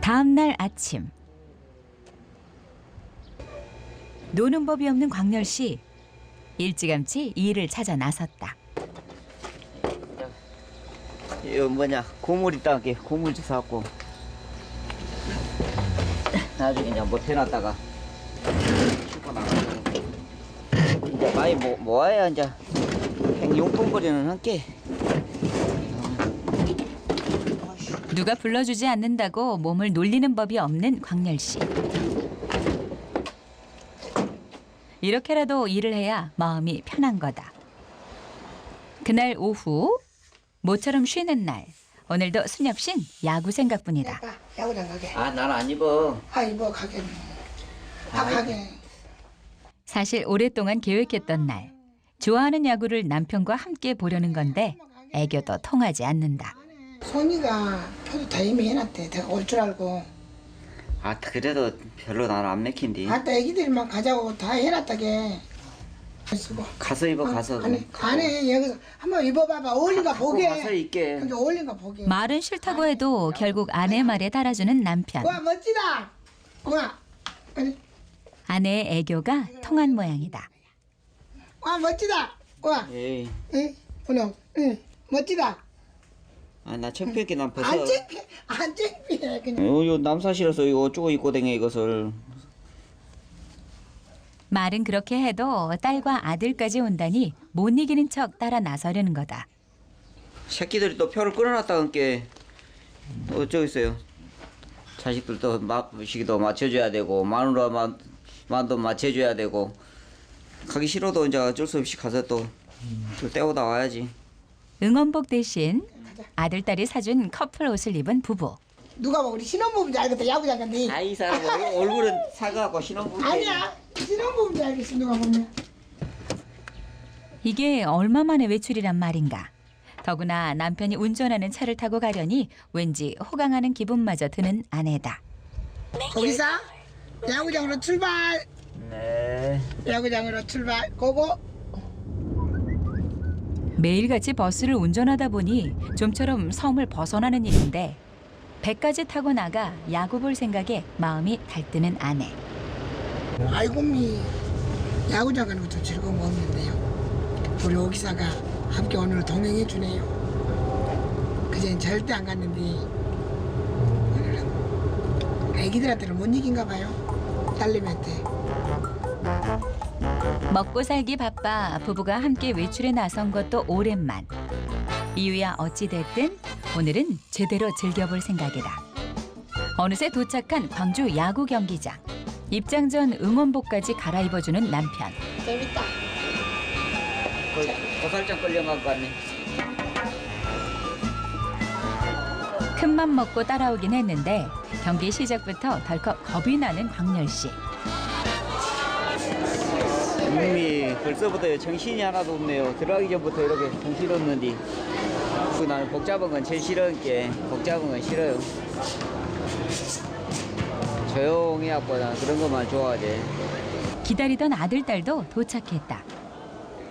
다음 날 아침. 노는 법이 없는 광렬 씨. 일찌감치 일을 찾아 나섰다. 이거 뭐냐, 고물 있다, 고물 좀 사갖고 나중에 그냥 못 해놨다가 슈퍼 나가고 이제 많이 모아야 이제 행용품거리는 함께. 누가 불러주지 않는다고 몸을 놀리는 법이 없는 광렬 씨. 이렇게라도 일을 해야 마음이 편한 거다. 그날 오후 모처럼 쉬는 날. 오늘도 순엽 씨는 야구 생각뿐이다. 야구장 가게. 아, 난 안 입어. 아, 입어 가게. 아, 가게. 사실 오랫동안 계획했던 날. 좋아하는 야구를 남편과 함께 보려는 건데 애교도 통하지 않는다. 손이가 표도 다 이미 해놨대. 내가 올 줄 알고. 아, 그래도 별로 나는 안 맥힌디. 아따 애기들만 가자고 다 해놨다게. 가서 입어, 가서. 안에 여기서 한번 입어봐봐. 어울린가 보게. 가서 입게. 근데 어울린가 보게. 말은 싫다고 해도 결국 아내 말에 따라주는 남편. 와, 멋지다. 와, 아내의 애교가 통한 모양이다. 와, 멋지다. 와, 에이. 응, 분홍, 응, 멋지다. 아, 나 창피했게 난 벗어. 안 창피해, 안 창피해. 그냥. 요 남사실에서 이거 어쩌고 입고 댕겨 이것을. 말은 그렇게 해도 딸과 아들까지 온다니 못 이기는 척 따라 나서려는 거다. 새끼들이 또 표를 끊어놨다는 게 어쩌겠어요. 자식들도 시기도 맞춰줘야 되고 마누라만도 맞춰줘야 되고 가기 싫어도 이제 어쩔 수 없이 가서 또 때우다 와야지. 응원복 대신 아들 딸이 사준 커플 옷을 입은 부부. 누가 뭐 우리 신혼부부인 줄 알겠다. 야구장 간데. 아, 이 사람 얼굴은 사과하고 신혼부부. 아니야, 신혼부부인 줄 알겠어. 누가 보면. 이게 얼마 만의 외출이란 말인가. 더구나 남편이 운전하는 차를 타고 가려니 왠지 호강하는 기분마저 드는 아내다. 거기서 야구장으로 출발. 네. 야구장으로 출발. 고고. 매일같이 버스를 운전하다 보니 좀처럼 섬을 벗어나는 일인데 배까지 타고 나가 야구 볼 생각에 마음이 달뜨는 아내. 아이고 미 야구장 가는 것도 즐거운 거 없는데요. 우리 오기사가 함께 오늘 동행해 주네요. 그전 절대 안 갔는데 오늘은 애기들한테는 못 이긴가 봐요. 딸내미한테. 먹고 살기 바빠 부부가 함께 외출에 나선 것도 오랜만. 이유야 어찌됐든 오늘은 제대로 즐겨볼 생각이다. 어느새 도착한 광주 야구 경기장. 입장 전 응원복까지 갈아입어주는 남편. 재밌다. 고살짝 끌려간 왔네. 큰맘 먹고 따라오긴 했는데 경기 시작부터 덜컥 겁이 나는 광렬 씨. 이놈이 벌써부터 정신이 하나도 없네요. 들어가기 전부터 이렇게 정신없는데. 나는 복잡한 건 제일 싫은 게 복잡한 건 싫어요. 조용히 하고 난 그런 것만 좋아하지. 기다리던 아들 딸도 도착했다.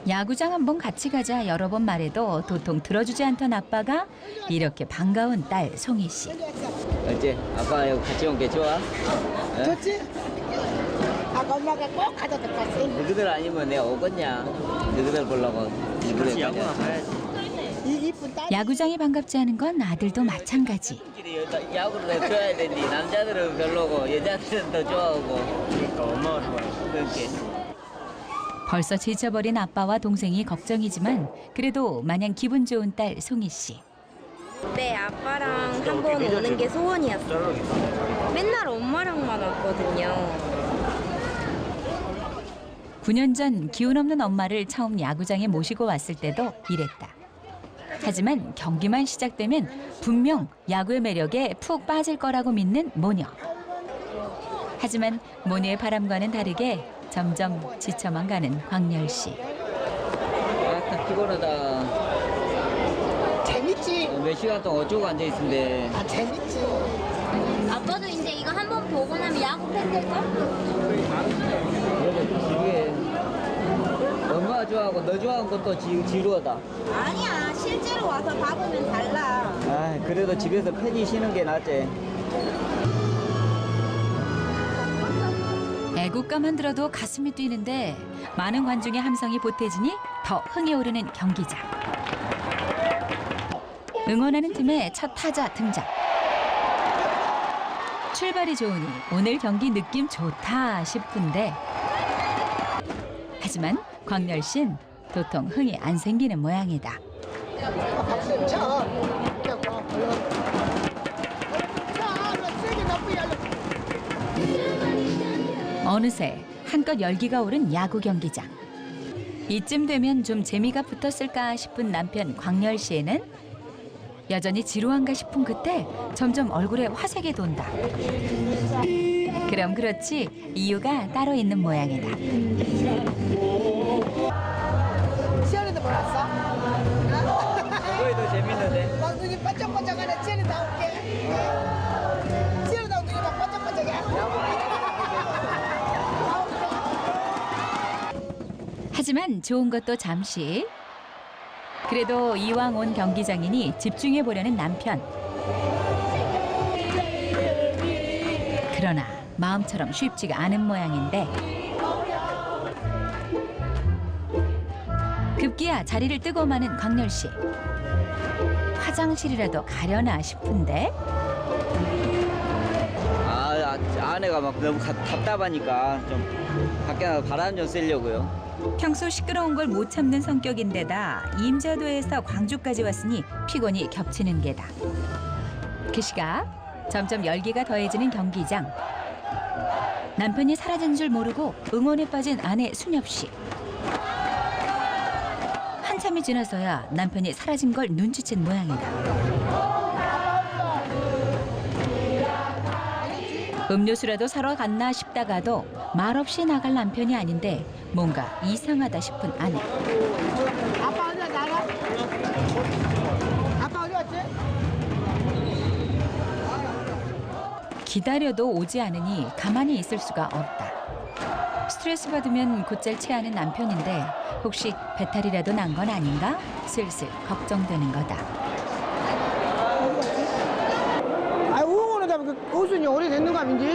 야구장 한번 같이 가자 여러 번 말해도 도통 들어주지 않던 아빠가 이렇게 반가운 딸 송이 씨. 어째? 아빠 여기 같이 온 게 좋아? 어? 좋지? 아까 엄마가 꼭 가져다 줬어. 너희들 아니면 내가 오겠냐? 너희들 보려고. 같이 야구나 가야지. 이 이쁜 딸. 야구장이 반갑지 않은 건 아들도 마찬가지. 야구를 더 좋아해야 되니 남자들은 별로고 여자들은 더 좋아하고. 그러니까 엄마가 좋아해. 그렇게. 벌써 지쳐버린 아빠와 동생이 걱정이지만 그래도 마냥 기분 좋은 딸 송이 씨. 네, 아빠랑 한 번 오는 게 소원이었어요. 맨날 엄마랑만 왔거든요. 9년 전 기운 없는 엄마를 처음 야구장에 모시고 왔을 때도 이랬다. 하지만 경기만 시작되면 분명 야구의 매력에 푹 빠질 거라고 믿는 모녀. 하지만 모녀의 바람과는 다르게 점점 지쳐만 가는 광렬 씨. 아, 피곤하다. 재밌지? 몇 시간 동안 어쩌고 앉아있는데. 아, 재밌지. 아빠도 이제 이거 한 번 보고 나면 야구 팬 될걸? 이게 엄마가 좋아하고 너 좋아하는 것도 지루하다. 아니야, 실제로 와서 봐보면 달라. 아, 그래도 집에서 편히 쉬는 게 낫지. 애국가만 들어도 가슴이 뛰는데 많은 관중의 함성이 보태지니 더 흥이 오르는 경기장. 응원하는 팀의 첫 타자 등장. 출발이 좋으니 오늘 경기 느낌 좋다 싶은데 하지만 광렬신 도통 흥이 안 생기는 모양이다. 어느새 한껏 열기가 오른 야구 경기장. 이쯤 되면 좀 재미가 붙었을까 싶은 남편 광열 씨에는 여전히 지루한가 싶은 그때 점점 얼굴에 화색이 돈다. 그럼 그렇지 이유가 따로 있는 모양이다. 시원이도 몰랐어? 그거에 더 재밌는데. 막 눈이 반짝반짝하네. 시원이 나올게. 시원이 나온 눈이 막 반짝반짝해. 하지만 좋은 것도 잠시. 그래도 이왕 온 경기장이니 집중해 보려는 남편. 그러나 마음처럼 쉽지가 않은 모양인데 급기야 자리를 뜨고 마는 광렬 씨. 화장실이라도 가려나 싶은데 아내가 막 너무 답답하니까 좀 밖에 나가 바람 좀 쐬려고요. 평소 시끄러운 걸 못 참는 성격인데다 임자도에서 광주까지 왔으니 피곤이 겹치는 게다. 그 시각 점점 열기가 더해지는 경기장. 남편이 사라진 줄 모르고 응원에 빠진 아내 순엽 씨. 한참이 지나서야 남편이 사라진 걸 눈치챈 모양이다. 음료수라도 사러 갔나 싶다가도 말없이 나갈 남편이 아닌데 뭔가 이상하다 싶은 아내. 아빠 어디야 나가? 아빠 어디 갔지? 기다려도 오지 않으니 가만히 있을 수가 없다. 스트레스 받으면 곧잘 체하는 남편인데 혹시 배탈이라도 난 건 아닌가? 슬슬 걱정되는 거다. 아 우엉으로 잡은 그 옷순이 오래됐는 거 아닌지?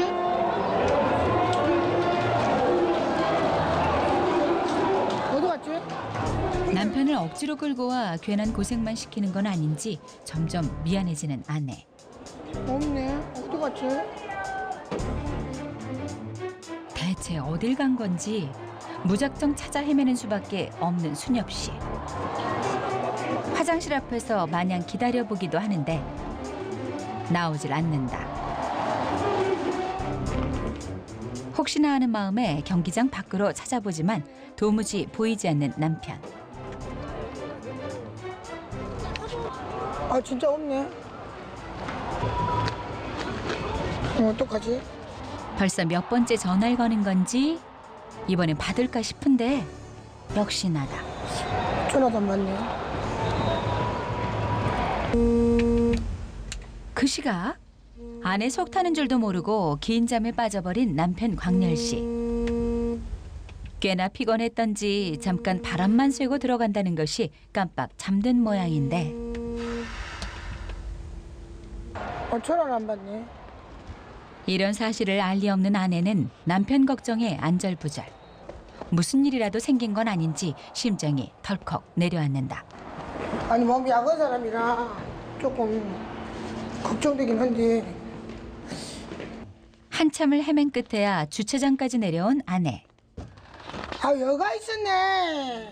어디 갔지? 남편을 억지로 끌고 와 괜한 고생만 시키는 건 아닌지 점점 미안해지는 아내. 없네. 어디 갔지? 대체 어딜 간 건지 무작정 찾아 헤매는 수밖에 없는 순엽 씨. 화장실 앞에서 마냥 기다려보기도 하는데 나오질 않는다. 혹시나 하는 마음에 경기장 밖으로 찾아보지만 도무지 보이지 않는 남편. 아 진짜 없네. 어떡하지? 벌써 몇 번째 전화를 거는 건지 이번엔 받을까 싶은데 역시 나다. 전화도 안 받네. 그 시각 아내 속 타는 줄도 모르고 긴 잠에 빠져버린 남편 광렬 씨. 꽤나 피곤했던지 잠깐 바람만 쐬고 들어간다는 것이 깜빡 잠든 모양인데 전화를 안 받네. 이런 사실을 알 리 없는 아내는 남편 걱정에 안절부절. 무슨 일이라도 생긴 건 아닌지 심장이 덜컥 내려앉는다. 아니 몸이 약한 사람이라 조금 걱정되긴 한데. 한참을 헤맨 끝에야 주차장까지 내려온 아내. 아 여가 있었네.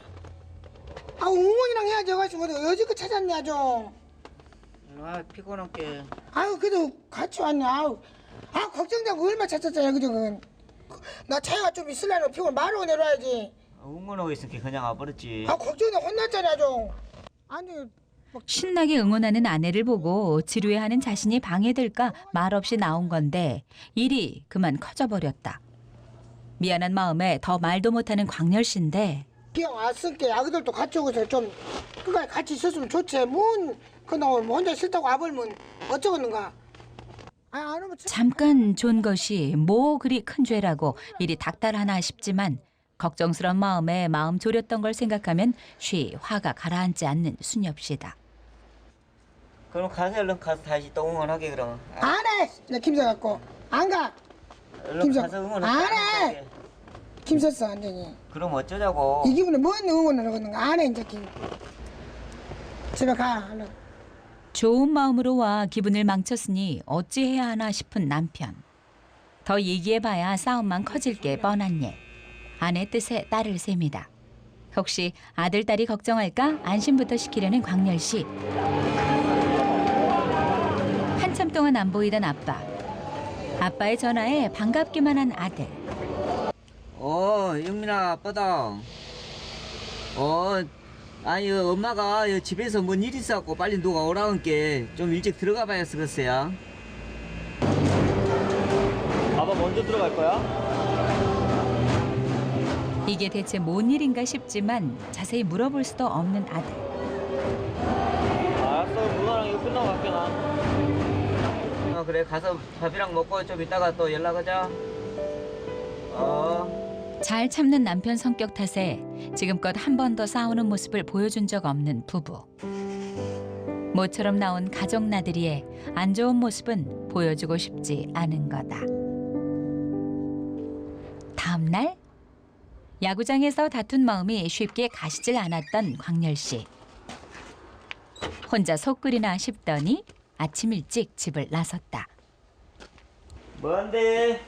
아 웅원이랑 해야지. 여가 있으면 여지껏 찾았네 좀. 아 피곤한 게. 아유 그래도 같이 왔네. 아유 아 걱정되고 얼마 찾았잖아 그죠 그건. 나 차가 좀 있으려면 피곤 말하고 내려와야지. 응원하고 있으니까 그냥 와버렸지. 아 걱정돼 혼났잖아 좀. 아니 신나게 응원하는 아내를 보고 지루해하는 자신이 방해될까 말없이 나온 건데 일이 그만 커져버렸다. 미안한 마음에 더 말도 못하는 광렬 씨인데 기왕 왔으니까 아그들도 같이 오고서 좀 끝까지 같이 있었으면 좋지. 뭔 그놈 혼자 싫다고 와버리면 어쩌겠는가. 아 안 오면 잠깐 존 것이 뭐 그리 큰 죄라고 일이 닥달하나 싶지만 걱정스런 마음에 마음 졸였던 걸 생각하면 쉬 화가 가라앉지 않는 순엽 씨다. 그럼 가서 얼른 가서 다시 또 응원하게 그러면. 안 해. 나 김새 갖고 안 가. 얼른 가서 응원을 안 해. 하게. 김섰어 완전히. 그럼 어쩌자고. 이 기분에 뭔 응원을 하는 거 안 해 이제. 집에 가. 얼른. 좋은 마음으로 와 기분을 망쳤으니 어찌해야 하나 싶은 남편. 더 얘기해봐야 싸움만 커질 게 뻔한 예. 아내 뜻에 딸을 셉니다. 혹시 아들, 딸이 걱정할까 안심부터 시키려는 광렬 씨. 한참 동안 안 보이던 아빠. 아빠의 전화에 반갑기만 한 아들. 영민아 아빠다. 아니 엄마가 집에서 뭔 일 있어갖고 빨리 누가 오라는 게 좀 일찍 들어가 봐야 쓰겠어요. 아빠 먼저 들어갈 거야? 이게 대체 뭔 일인가 싶지만 자세히 물어볼 수도 없는 아들. 알았어, 누나랑 이거 끝나고 갈게 나. 그래 가서 밥이랑 먹고 좀 이따가 또 연락하자. 잘 참는 남편 성격 탓에 지금껏 한 번 더 싸우는 모습을 보여준 적 없는 부부. 모처럼 나온 가족 나들이의 안 좋은 모습은 보여주고 싶지 않은 거다. 다음 날 야구장에서 다툰 마음이 쉽게 가시질 않았던 광렬 씨. 혼자 속 끓이나 싶더니 아침 일찍 집을 나섰다. 뭔데?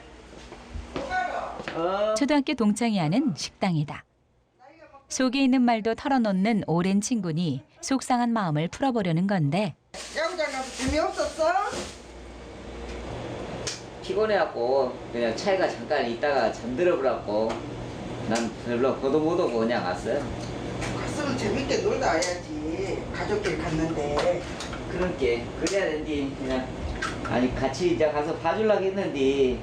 초등학교 동창이 하는 식당이다. 속에 있는 말도 털어놓는 오랜 친구니 속상한 마음을 풀어보려는 건데 야구장 가서 재미없었어? 피곤해갖고 그냥 차에가 잠깐 있다가 잠들어 버렸고 난 별로 보도 못 오고 그냥 왔어요. 갔으면 재밌게 놀다 와야지. 가족끼리 갔는데. 그렇게 그래야 된디 그냥. 아니 같이 이제 가서 봐주려고 했는데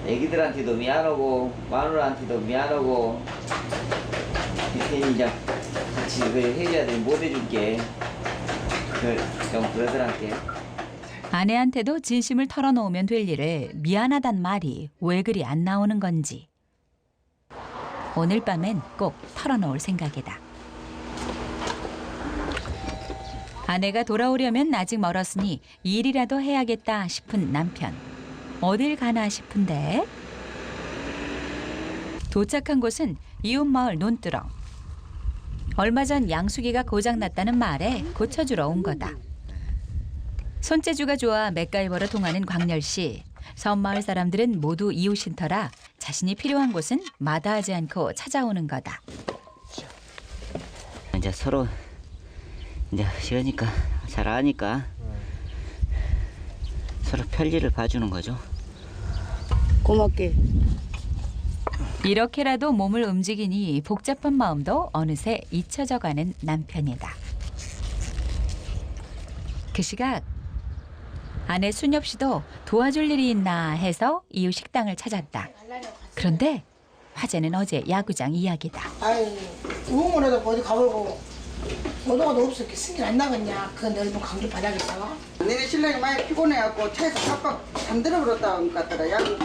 애기들한테도 미안하고 마누라한테도 미안하고 괜히 이제 같이 그 해줘야 되니 못 해줄게. 좀 그러더란게. 아내한테도 진심을 털어놓으면 될 일을 미안하단 말이 왜 그리 안 나오는 건지. 오늘 밤엔 꼭 털어놓을 생각이다. 아내가 돌아오려면 아직 멀었으니 일이라도 해야겠다 싶은 남편. 어딜 가나 싶은데 도착한 곳은 이웃마을 논두렁. 얼마 전 양수기가 고장났다는 말에 고쳐주러 온 거다. 손재주가 좋아 맥가이버로 통하는 광렬 씨. 섬마을 사람들은 모두 이웃인 터라 자신이 필요한 곳은 마다하지 않고 찾아오는 거다. 이제 서로 이제 싫으니까 잘 아니까 서로 편리를 봐주는 거죠. 고맙게. 이렇게라도 몸을 움직이니 복잡한 마음도 어느새 잊혀져가는 남편이다. 그 시각 아내 순엽 씨도 도와줄 일이 있나 해서 이웃 식당을 찾았다. 그런데 화제는 어제 야구장 이야기다. 아이 응원해도 어디 가보고 오도가도 없어 이렇게 승질 안 나겠냐 그 넓은 강주 바닥에서. 내네 신랑이 많이 피곤해갖고 차에서 깜빡 잠들어 버렸다 온 것 같더라. 야구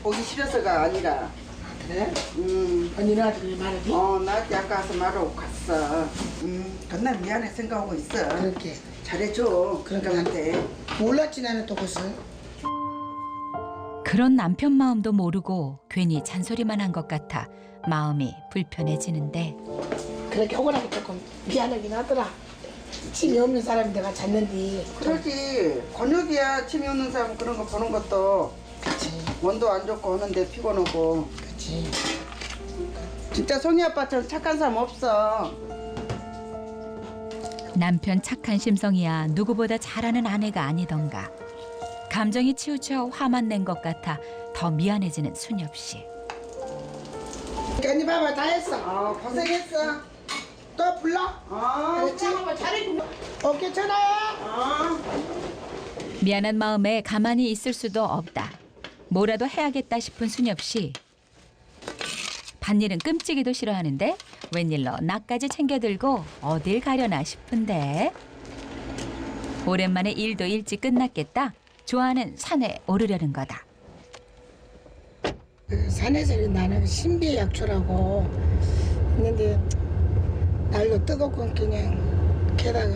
보기 싫어서가 아니라. 그래? 언니 너한테 말하지? 나한테 아까 가서 말하고 갔어. 전날 미안해 생각하고 있어. 그렇게 잘해줘. 그러니까한테. 몰랐지 나는 또 그것을. 그런 남편 마음도 모르고 괜히 잔소리만 한 것 같아 마음이 불편해지는데 그렇게 억울하게 조금 미안하긴 하더라. 침이 없는 사람이 내가 잤는데. 그러지. 권역이야. 침이 없는 사람 그런 거 보는 것도. 그치. 원도 안 좋고 하는데 피곤하고. 그치. 진짜 송이 아빠처럼 착한 사람 없어. 남편 착한 심성이야 누구보다 잘하는 아내가 아니던가. 감정이 치우쳐 화만 낸 것 같아 더 미안해지는 순엽 씨. 언니 봐봐 다 했어. 고생했어. 또 불러? 그렇지? 잘해주면. 오케이 전화해. 미안한 마음에 가만히 있을 수도 없다. 뭐라도 해야겠다 싶은 순엽 씨. 밭일은 끔찍이도 싫어하는데 웬일로 나까지 챙겨들고 어딜 가려나 싶은데. 오랜만에 일도 일찍 끝났겠다. 좋아하는 산에 오르려는 거다. 산에서 나는 신비의 약초라고 있는데 날도 뜨겁고 그냥 게다가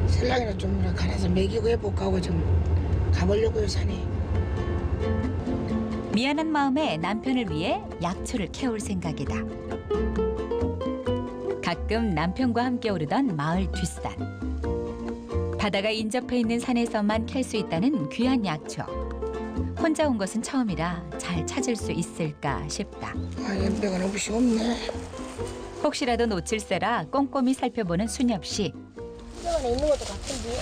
신랑이나 좀 갈아서 먹이고 해볼까 하고 좀 가보려고요 산에. 미안한 마음에 남편을 위해 약초를 캐올 생각이다. 가끔 남편과 함께 오르던 마을 뒷산. 바다가 인접해 있는 산에서만 캘 수 있다는 귀한 약초. 혼자 온 것은 처음이라 잘 찾을 수 있을까 싶다. 아, 연배가 너무 없네. 혹시라도 놓칠세라 꼼꼼히 살펴보는 순엽 씨. 연배가 있는 것도 같은데.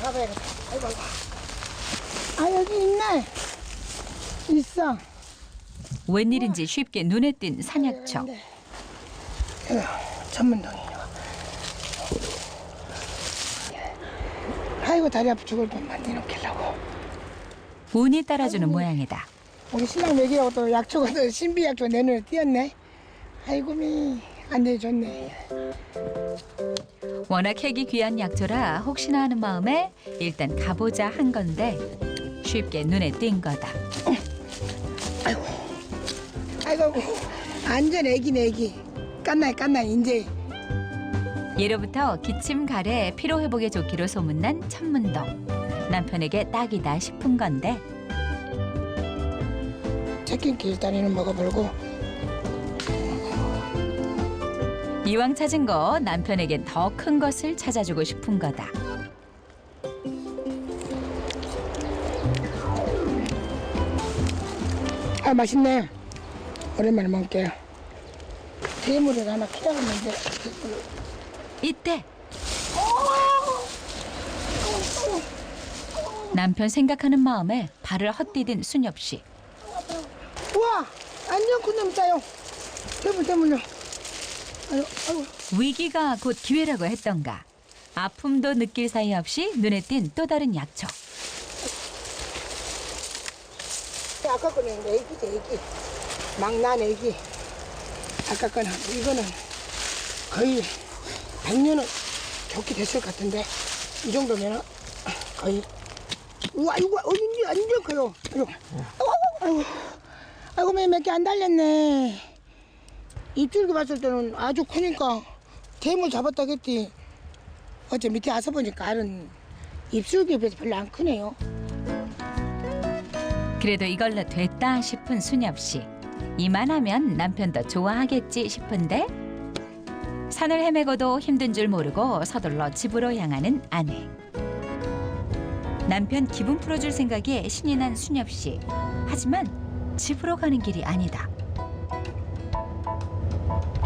가봐야겠다. 아이고, 아이고. 아, 여기 있네. 있어. 웬일인지 쉽게 눈에 띈 산약초. 전문동이요. 아이고, 다리 아파 죽을 뻔만 내놓으려고. 운이 따라주는 모양이다. 우리 신랑 먹이라고 또 약초가 또 신비 약초 내 눈에 띄었네. 아이고 안 내줬네. 워낙 캐기 귀한 약초라 혹시나 하는 마음에 일단 가보자 한 건데 쉽게 눈에 띈 거다. 아이고 완전 애기. 깐나 이제. 예로부터 기침 가래 피로 회복에 좋기로 소문난 천문동. 남편에게 딱이다 싶은 건데 check-in 길다리는 먹어보고. 이왕 찾은 거 남편에겐 더 큰 것을 찾아주고 싶은 거다. 아 맛있네. 오랜만에 먹을게요. 대물을 하나 키워봤는데. 이때 남편 생각하는 마음에 발을 헛디딘 순엽 씨. 우와 완전 큰 놈 짜요. 대물요. 아이고. 위기가 곧 기회라고 했던가. 아픔도 느낄 사이 없이 눈에 띈 또 다른 약초. 아까 거는 애기. 막난 애기. 아까 거는 이거는 거의 100년은 좋게 됐을 것 같은데 이 정도면 거의. 우와 이거 완전 커요. 아이고 몇 개 안 달렸네. 입줄기 봤을 때는 아주 크니까 대물 잡았다겠지. 어째 밑에 와서 보니까 알은 입술기에 비해서 별로 안 크네요. 그래도 이걸로 됐다 싶은 순엽 씨. 이만하면 남편도 좋아하겠지 싶은데 산을 헤매고도 힘든 줄 모르고 서둘러 집으로 향하는 아내. 남편 기분 풀어줄 생각에 신이 난 순엽 씨. 하지만 집으로 가는 길이 아니다.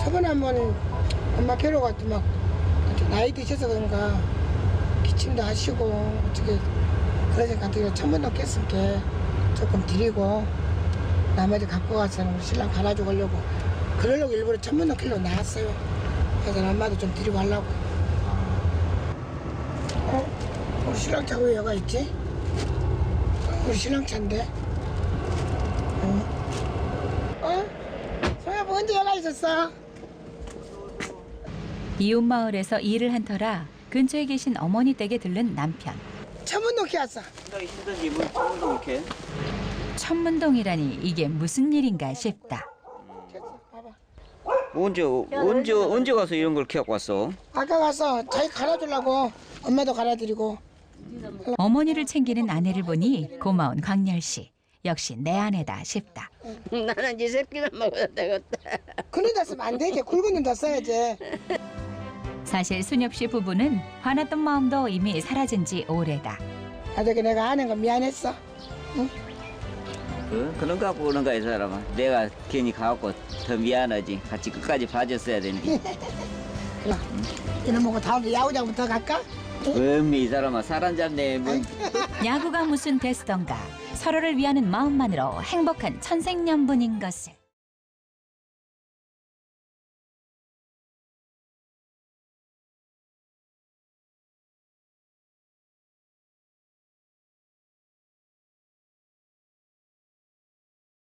저번에 한번 엄마 뵈러 갔더니 막 나이 드셔서 그런가 기침도 하시고 어떻게 그러니까 어떻게 천문동 깼으니까 조금 드리고 나머지 갖고 가서 우리 신랑 갈아주고 하려고 그러려고 일부러 천문동 킬로 나왔어요. 그래서 엄마도 좀 드리고 하려고. 우리 신랑 차 왜 여가 있지? 우리 신랑 차인데. 소야 뭐 언제 여가 있었어? 이웃 마을에서 일을 한 터라 근처에 계신 어머니 댁에 들른 남편. 천문동 키 왔어. 생각이 힘든지 뭘 처음으로 이렇게. 천문동이라니 이게 무슨 일인가 싶다. 언제 가서 이런 걸 키워갖고 왔어? 아까 가서 자기 갈아주려고 엄마도 갈아드리고. 어머니를 챙기는 아내를 보니 고마운 광열 씨. 역시 내 아내다 싶다. 나는 이 새끼는 먹어야 되겠다. 그런 데 쓰면 안 되지. 굵은 눈다 써야지. 사실 순엽 씨 부부는 화났던 마음도 이미 사라진 지 오래다. 나중에 내가 아는 거 미안했어. 그런 거 갖고 그런 거야 이 사람아. 내가 괜히 가갖고 더 미안하지. 같이 끝까지 봐줬어야 되는데. 그래. 이놈 먹고 다음에 야구장부터 갈까? 음미 이 사람아 사람 잡네. 뭐. 야구가 무슨 됐던가 서로를 위하는 마음만으로 행복한 천생연분인 것을.